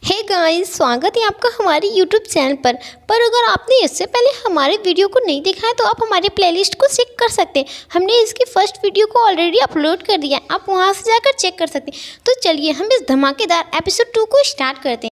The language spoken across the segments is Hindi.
हे गाइस, स्वागत है आपका हमारे यूट्यूब चैनल पर अगर आपने इससे पहले हमारे वीडियो को नहीं देखा है तो आप हमारे प्लेलिस्ट को चेक कर सकते हैं। हमने इसकी फर्स्ट वीडियो को ऑलरेडी अपलोड कर दिया है, आप वहां से जाकर चेक कर सकते हैं। तो चलिए हम इस धमाकेदार एपिसोड 2 को स्टार्ट करते हैं।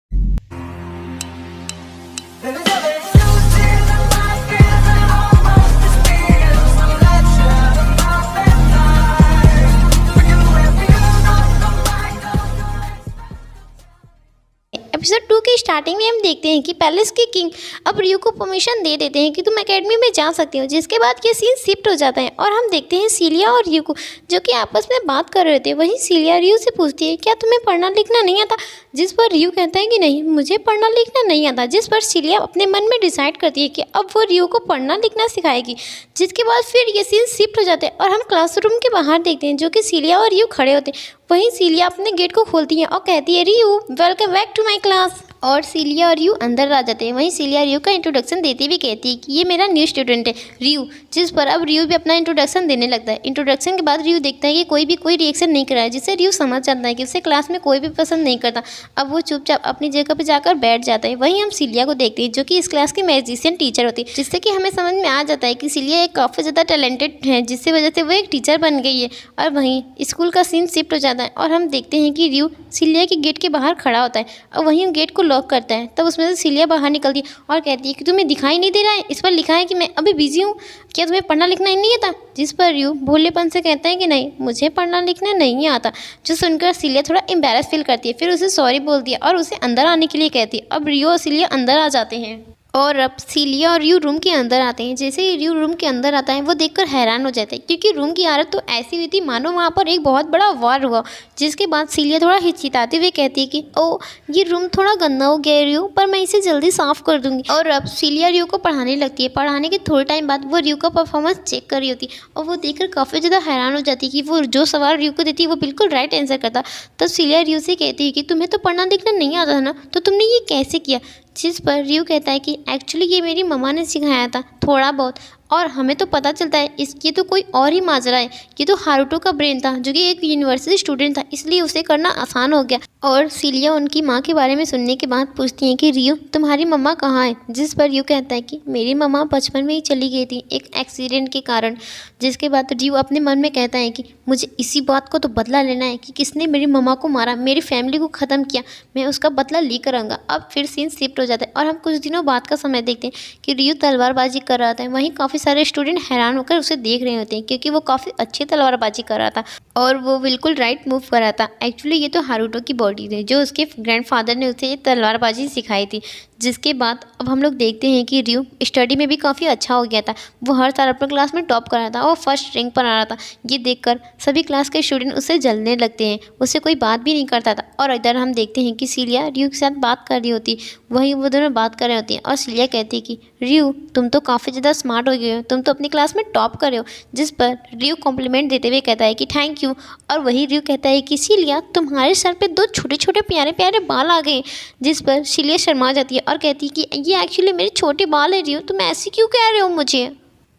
एपिसोड 2 की स्टार्टिंग में हम देखते हैं कि पैलेस के किंग अब रियो को परमिशन दे देते हैं कि तुम एकेडमी में जा सकते हो, जिसके बाद ये सीन शिफ्ट हो जाता है और हम देखते हैं सीलिया और रियो को जो कि आपस में बात कर रहे थे। वहीं सीलिया रियो से पूछती है क्या तुम्हें पढ़ना लिखना नहीं आता, जिस पर रियो कहता है कि नहीं मुझे पढ़ना लिखना नहीं आता, जिस पर सीलिया अपने मन में डिसाइड करती है कि अब वो रियो को पढ़ना लिखना सिखाएगी। जिसके बाद फिर ये सीन शिफ्ट हो जाता है और हम क्लासरूम के बाहर देखते हैं जो कि सीलिया और रियो खड़े होते हैं। वहीं सीलिया अपने गेट को खोलती है और कहती है Rio welcome back to my class, और सीलिया और रियो अंदर आ जाते हैं। वहीं सीलिया रियो का इंट्रोडक्शन देते हुए कहती है कि ये मेरा न्यू स्टूडेंट है रियो, जिस पर अब रियो भी अपना इंट्रोडक्शन देने लगता है। इंट्रोडक्शन के बाद रियो देखता है कि कोई रिएक्शन नहीं कर रहा है, जिससे रियो समझ जाता है कि उसे क्लास में कोई भी पसंद नहीं करता। अब वो चुपचाप अपनी जगह पर जाकर बैठ जाता है। वहीं हम सीलिया को देखते हैं जो कि इस क्लास की मैजिशियन टीचर होती है, जिससे कि हमें समझ में आ जाता है कि सीलिया एक काफ़ी ज़्यादा टैलेंटेड है, जिसकी वजह से वो एक टीचर बन गई है। और वहीं स्कूल का सीन शिफ्ट हो जाता है और हम देखते हैं कि रियो सीलिया के गेट के बाहर खड़ा होता है और वहीं गेट को लॉक करता है। तब उसमें से सीलिया बाहर निकलती है और कहती है कि तुम्हें दिखाई नहीं दे रहा है, इस पर लिखा है कि मैं अभी बिजी हूँ, क्या तुम्हें पढ़ना लिखना ही नहीं आता। जिस पर रियो भोलेपन से कहता है कि नहीं मुझे पढ़ना लिखना नहीं आता। जो सुनकर सीलिया थोड़ा एम्बैरस फील करती है, फिर उसे सॉरी बोलती है और उसे अंदर आने के लिए कहती है। अब रियो और सीलिया अंदर आ जाते हैं और अब सीलिया और रियो रूम के अंदर आते हैं। जैसे ही रियो रूम के अंदर आता है वो देखकर हैरान हो जाता है क्योंकि रूम की हालत तो ऐसी हुई थी मानो वहाँ पर एक बहुत बड़ा वार हुआ। जिसके बाद सीलिया थोड़ा हिचकिचाते हुए कहती है कि ओ ये रूम थोड़ा गंदा हो गया है रियो, पर मैं इसे जल्दी साफ कर दूंगी। और अब सीलिया रियो को पढ़ाने लगती है। पढ़ाने के थोड़े टाइम बाद वो रियो का परफॉर्मेंस चेक कर रही होती है और वो देखकर काफ़ी ज़्यादा हैरान हो जाती है कि वो जो सवाल रियो को देती है वो बिल्कुल राइट आंसर करता। तब सीलिया रियो से कहती है कि तुम्हें तो पढ़ना लिखना नहीं आता था ना, तो तुमने ये कैसे किया। जिस पर रियो कहता है कि एक्चुअली ये मेरी मम्मा ने सिखाया था थोड़ा बहुत, और हमें तो पता चलता है इसकी तो कोई और ही माजरा है। ये तो हारुतो का ब्रेन था जो कि एक यूनिवर्सिटी स्टूडेंट था, इसलिए उसे करना आसान हो गया। और सीलिया उनकी माँ के बारे में सुनने के बाद पूछती हैं कि रियो तुम्हारी मम्मा कहाँ है। जिस पर रियो कहता है कि मेरी मम्मा बचपन में ही चली गई थी एक एक्सीडेंट के कारण। जिसके बाद रियो अपने मन में कहता है कि मुझे इसी बात को तो बदला लेना है कि किसने मेरी मम्मा को मारा, मेरी फैमिली को ख़त्म किया, मैं उसका बदला लेकर आऊँगा। अब फिर सीन शिफ्ट हो जाता है और हम कुछ दिनों बाद का समय देखते हैं कि रियो तलवारबाजी कर रहा था। वहीं काफ़ी सारे स्टूडेंट हैरान होकर उसे देख रहे होते हैं क्योंकि वो काफ़ी अच्छी तलवारबाजी कर रहा था और वो बिल्कुल राइट मूव कर रहा था। एक्चुअली ये तो हारुतो की बॉडी थी जो उसके ग्रैंडफादर ने उसे ये तलवारबाजी सिखाई थी। जिसके बाद अब हम लोग देखते हैं कि रियो स्टडी में भी काफ़ी अच्छा हो गया था। वो हर साल अपने क्लास में टॉप कर रहा था और फर्स्ट रैंक पर आ रहा था। ये देखकर सभी क्लास के स्टूडेंट उससे जलने लगते हैं, उससे कोई बात भी नहीं करता था। और इधर हम देखते हैं कि सीलिया रियो के साथ बात कर रही होती, वहीं वो दोनों बात कर रहे होती हैं और सीलिया कहती है कि रियो तुम तो काफ़ी ज़्यादा स्मार्ट हो गए हो, तुम तो अपनी क्लास में टॉप कर रहे हो। जिस पर रियो कॉम्प्लीमेंट देते हुए कहता है कि थैंक यू। और वही रियो कहता है कि सीलिया तुम्हारे सर पे 2 छोटे छोटे प्यारे प्यारे बाल आ गए। जिस पर सीलिया शर्मा जाती है और कहती है कि ये एक्चुअली मेरे छोटे बाल है रियो, तुम ऐसे क्यों कह रहे हो मुझे।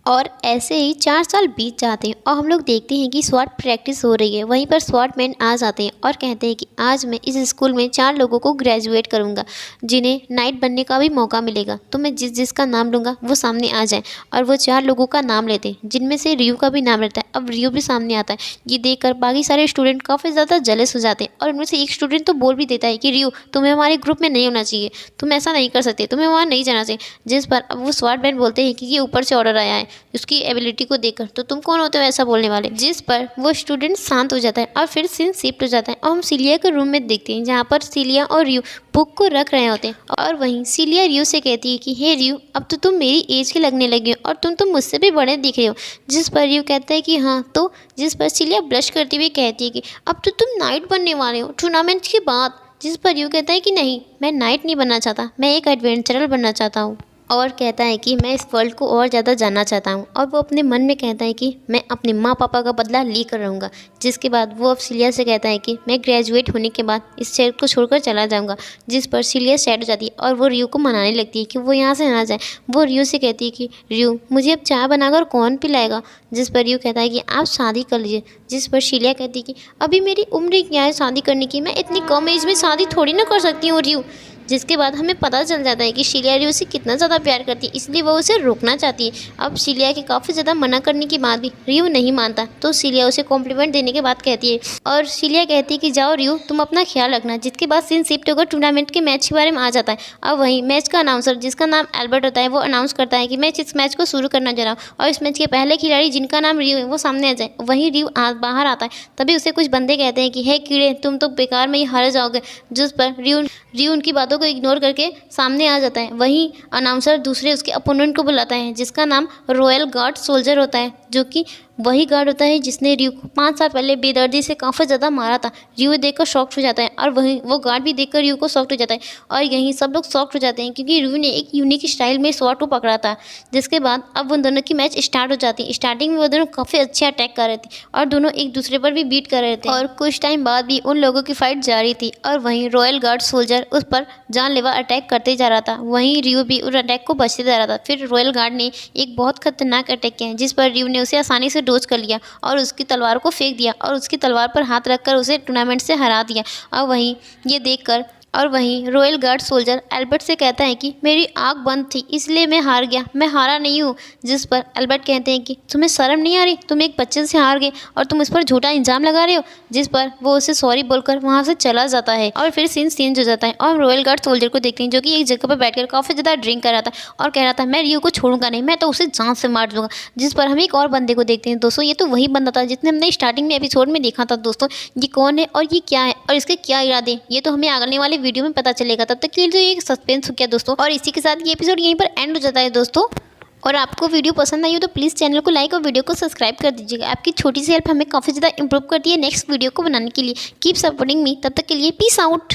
और ऐसे ही 4 साल बीत जाते हैं और हम लोग देखते हैं कि स्वॉट प्रैक्टिस हो रही है। वहीं पर स्वॉट मैन आ जाते हैं और कहते हैं कि आज मैं इस स्कूल में 4 लोगों को ग्रेजुएट करूंगा जिन्हें नाइट बनने का भी मौका मिलेगा। तो मैं जिसका नाम लूँगा वो सामने आ जाए। और वो 4 लोगों का नाम लेते हैं जिनमें से रियो का भी नाम रहता है। अब रियो भी सामने आता है। ये देखकर बाकी सारे स्टूडेंट काफ़ी ज़्यादा जेलस हो जाते हैं और उनमें से एक स्टूडेंट तो बोल भी देता है कि रियो तुम्हें हमारे ग्रुप में नहीं होना चाहिए, तुम ऐसा नहीं कर सकते, तुम्हें वहाँ नहीं जाना चाहिए। जिस पर अब वो स्वॉट मैन बोलते हैं कि ये ऊपर से ऑर्डर आया है उसकी एबिलिटी को देखकर, तो तुम कौन होते हो ऐसा बोलने वाले। जिस पर वो स्टूडेंट शांत हो जाता है और फिर सीन शिफ्ट हो जाता है और हम सीलिया के रूम में देखते हैं जहाँ पर सीलिया और रियो बुक को रख रहे होते हैं। और वहीं सीलिया रियो से कहती है कि हे रियो अब तो तुम मेरी एज के लगने लगे हो और तुम तो मुझसे भी बड़े दिख रहे हो। जिस पर रियो कहता है कि हाँ तो। जिस पर सीलिया ब्लश करते हुए कहती है कि अब तो तुम नाइट बनने वाले हो टूर्नामेंट के बाद। जिस पर रियो कहता है कि नहीं मैं नाइट नहीं बनना चाहता, मैं एक एडवेंचरर बनना चाहता हूँ। और कहता है कि मैं इस वर्ल्ड को और ज़्यादा जानना चाहता हूँ। और वो अपने मन में कहता है कि मैं अपने माँ पापा का बदला लेकर रहूँगा। जिसके बाद वो अब सिलिया से कहता है कि मैं ग्रेजुएट होने के बाद इस शहर को छोड़कर चला जाऊँगा। जिस पर सिलिया सैड हो जाती है और वो रियो को मनाने लगती है कि वो यहाँ से ना जाए। वो रियो से कहती है कि रियो, मुझे अब चाय बनाकर कौन पिलाएगा। जिस पर रियो कहता है कि आप शादी कर लीजिए। जिस पर सिलिया कहती है कि अभी मेरी उम्र क्या है शादी करने की, मैं इतनी कम एज में शादी थोड़ी ना कर सकती हूँ रियो। जिसके बाद हमें पता चल जाता है कि सिलिया रियो से कितना ज़्यादा प्यार करती है, इसलिए वो उसे रोकना चाहती है। अब सिलिया के काफ़ी ज़्यादा मना करने के बाद भी रियो नहीं मानता, तो सिलिया उसे कॉम्प्लीमेंट देने के बाद कहती है और सिलिया कहती है कि जाओ रियो, तुम अपना ख्याल रखना। जिसके बाद सीन शिफ्ट होकर टूर्नामेंट के मैच के बारे में आ जाता है। अब वहीं मैच का अनाउंसर, जिसका नाम एल्बर्ट होता है, वो अनाउंस करता है कि मैं इस मैच को शुरू करना चाह रहा हूँ और इस मैच के पहले खिलाड़ी जिनका नाम रियो है वो सामने आ जाए। वहीं रियो बाहर आता है, तभी उसे कुछ बंदे कहते हैं कि हे कीड़े, तुम तो बेकार में ही हार जाओगे। जिस पर रियो उनकी बातों को इग्नोर करके सामने आ जाता है। वहीं अनाउंसर दूसरे उसके अपोनेंट को बुलाता है, जिसका नाम रॉयल गार्ड सोल्जर होता है, जो कि वही गार्ड होता है जिसने रियो को 5 साल पहले बेदर्दी से काफ़ी ज़्यादा मारा था। रियो देखकर शॉक्ड हो जाता है और वहीं वो गार्ड भी देखकर रियो को शॉक्ड हो जाता है और यहीं सब लोग शॉक्ड हो जाते हैं क्योंकि रियो ने एक यूनिक स्टाइल में स्वॉर्ड को पकड़ा था। जिसके बाद अब उन दोनों की मैच स्टार्ट हो जाती है। स्टार्टिंग में वो दोनों काफ़ी अच्छे अटैक कर रहे थे और दोनों एक दूसरे पर भी बीट कर रहे थे और कुछ टाइम बाद भी उन लोगों की फाइट जारी थी और वहीं रॉयल गार्ड सोल्जर उस पर जानलेवा अटैक करते जा रहा था। वहीं रियो भी उस अटैक को बचते जा रहा था। फिर रॉयल गार्ड ने एक बहुत खतरनाक अटैक किया जिस पर रियो ने उसे आसानी से डोज कर लिया और उसकी तलवार को फेंक दिया और उसकी तलवार पर हाथ रखकर उसे टूर्नामेंट से हरा दिया। और वहीं रॉयल गार्ड सोल्जर एल्बर्ट से कहता है कि मेरी आँख बंद थी इसलिए मैं हार गया, मैं हारा नहीं हूँ। जिस पर एल्बर्ट कहते हैं कि तुम्हें शर्म नहीं आ रही, तुम एक बच्चे से हार गए और तुम इस पर झूठा इल्जाम लगा रहे हो। जिस पर वो उसे सॉरी बोलकर वहाँ से चला जाता है और फिर सीन चेंज हो जाता है और रॉयल गार्ड सोल्जर को देखते हैं जो कि एक जगह पर बैठकर काफ़ी ज़्यादा ड्रिंक कर रहा था और कह रहा था मैं रियो को छोड़ूंगा नहीं, मैं तो उसे जान से मार दूंगा। जिस पर हम एक और बंदे को देखते हैं। दोस्तों ये तो वही बंदा था जिसने हमने स्टार्टिंग में एपिसोड में देखा था। दोस्तों ये कौन है और ये क्या है और इसके क्या इरादे, ये तो हमें आने वाले वीडियो में पता चलेगा। तब तक के लिए तो ये सस्पेंस हो गया दोस्तों और इसी के साथ ये एपिसोड यहीं पर एंड हो जाता है दोस्तों। और आपको वीडियो पसंद आई हो तो प्लीज़ चैनल को लाइक और वीडियो को सब्सक्राइब कर दीजिएगा। आपकी छोटी सी हेल्प हमें काफ़ी ज़्यादा इंप्रूव करती है नेक्स्ट वीडियो को बनाने के लिए। Keep supporting me. तब तक के लिए पीस आउट।